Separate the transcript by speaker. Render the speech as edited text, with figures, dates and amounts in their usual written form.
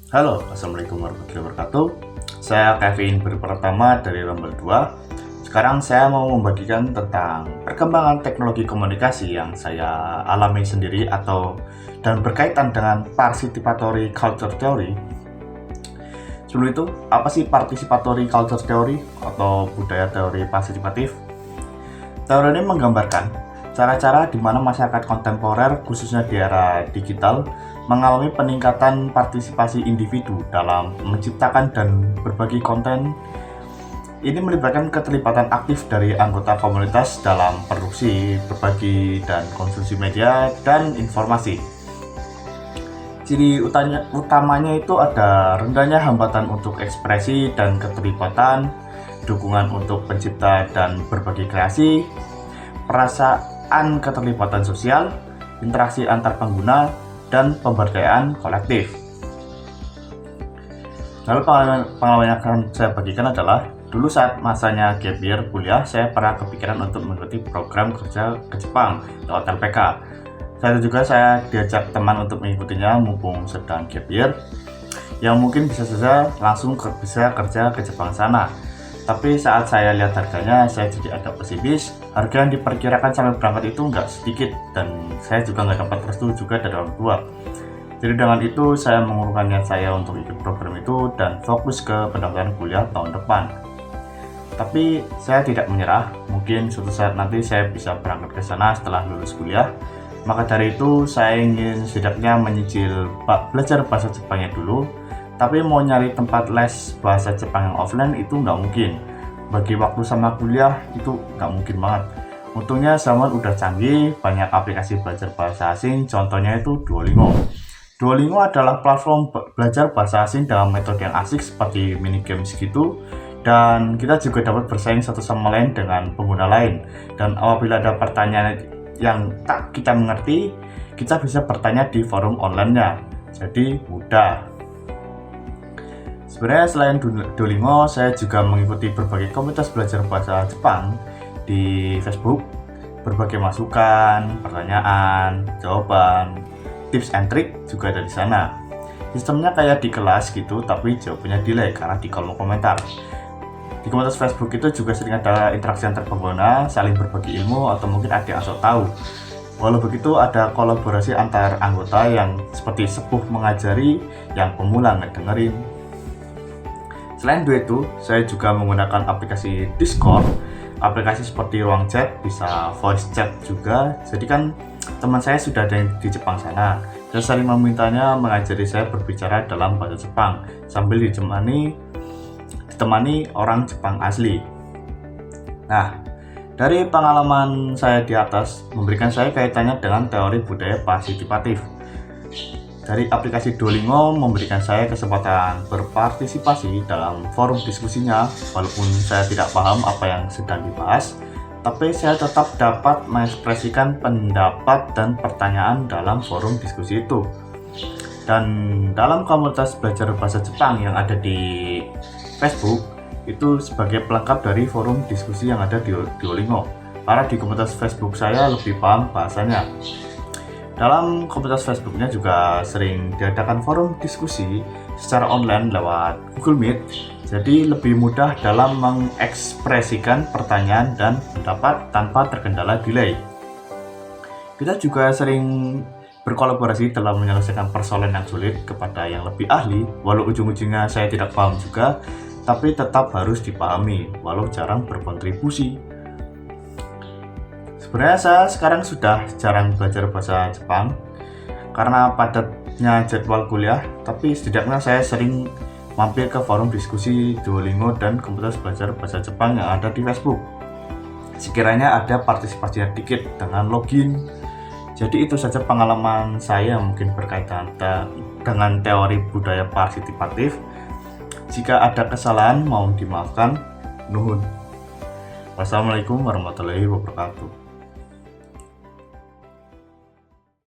Speaker 1: Halo, Assalamualaikum warahmatullahi wabarakatuh. Saya Kevin pertama dari Rombel 2. Sekarang saya mau membagikan tentang perkembangan teknologi komunikasi yang saya alami sendiri dan berkaitan dengan participatory culture theory. Sebelum itu, apa sih participatory culture theory atau budaya teori partisipatif? Teori ini menggambarkan cara-cara di mana masyarakat kontemporer, khususnya di era digital, mengalami peningkatan partisipasi individu dalam menciptakan dan berbagi konten. Ini melibatkan keterlibatan aktif dari anggota komunitas dalam produksi, berbagi, dan konsumsi media dan informasi. Ciri utamanya itu ada rendahnya hambatan untuk ekspresi dan keterlibatan, dukungan untuk pencipta dan berbagi kreasi, perasaan keterlibatan sosial, interaksi antar pengguna, dan pemberdayaan kolektif. Lalu pengalaman yang akan saya bagikan adalah dulu saat masanya gap year kuliah, saya pernah kepikiran untuk mengikuti program kerja ke Jepang lewat LPK. Saya diajak teman untuk mengikutinya mumpung sedang gap year, yang mungkin bisa saja langsung bisa kerja ke Jepang sana. Tapi saat saya lihat harganya, saya jadi agak pesimis. Harga yang diperkirakan sampai berangkat itu nggak sedikit, dan saya juga nggak dapat restu juga dari orang tua. Jadi dengan itu, saya mengurungkan niat saya untuk ikut program itu dan fokus ke pendaftaran kuliah tahun depan. Tapi saya tidak menyerah, mungkin suatu saat nanti saya bisa berangkat ke sana setelah lulus kuliah. Maka dari itu, saya ingin setidaknya menyicil belajar bahasa Jepangnya dulu. Tapi mau nyari tempat les bahasa Jepang yang offline itu nggak mungkin. Bagi waktu sama kuliah itu nggak mungkin banget. Untungnya zaman udah canggih, banyak aplikasi belajar bahasa asing, contohnya itu Duolingo. Duolingo adalah platform belajar bahasa asing dalam metode yang asik seperti mini games gitu. Dan kita juga dapat bersaing satu sama lain dengan pengguna lain. Dan apabila ada pertanyaan yang tak kita mengerti, kita bisa bertanya di forum online-nya. Jadi mudah. Sebenarnya selain Duolingo, saya juga mengikuti berbagai komunitas belajar bahasa Jepang di Facebook. Berbagai masukan, pertanyaan, jawaban, tips and trick juga ada di sana. Sistemnya kayak di kelas gitu, tapi jawabannya delay karena di kolom komentar. Di komunitas Facebook itu juga sering ada interaksi antar pengguna, saling berbagi ilmu, atau mungkin ada yang sok tahu. Walau begitu, ada kolaborasi antar anggota yang seperti sepuh mengajari, yang pemula ngedengerin. Selain itu, saya juga menggunakan aplikasi Discord, aplikasi seperti ruang chat, bisa voice chat juga. Jadi kan teman saya sudah ada yang di Jepang sana, dan sering memintanya mengajari saya berbicara dalam bahasa Jepang sambil ditemani orang Jepang asli. Nah, dari pengalaman saya di atas memberikan saya kaitannya dengan teori budaya partisipatif. Dari aplikasi Duolingo memberikan saya kesempatan berpartisipasi dalam forum diskusinya, walaupun saya tidak paham apa yang sedang dibahas, tapi saya tetap dapat mengekspresikan pendapat dan pertanyaan dalam forum diskusi itu. Dan dalam komunitas belajar bahasa Jepang yang ada di Facebook, itu sebagai pelengkap dari forum diskusi yang ada di Duolingo. Karena di komunitas Facebook saya lebih paham bahasanya. Dalam komunitas Facebooknya juga sering diadakan forum diskusi secara online lewat Google Meet, jadi lebih mudah dalam mengekspresikan pertanyaan dan pendapat tanpa terkendala delay. Kita juga sering berkolaborasi dalam menyelesaikan persoalan yang sulit kepada yang lebih ahli, walau ujung-ujungnya saya tidak paham juga, tapi tetap harus dipahami, walau jarang berkontribusi. Sebenarnya saya sekarang sudah jarang belajar bahasa Jepang karena padatnya jadwal kuliah, tapi setidaknya saya sering mampir ke forum diskusi Duolingo dan komunitas belajar bahasa Jepang yang ada di Facebook. Sekiranya ada partisipasinya dikit dengan login. Jadi itu saja pengalaman saya yang mungkin berkaitan dengan teori budaya partisipatif. Jika ada kesalahan mohon dimaafkan. Nuhun. Wassalamualaikum warahmatullahi wabarakatuh.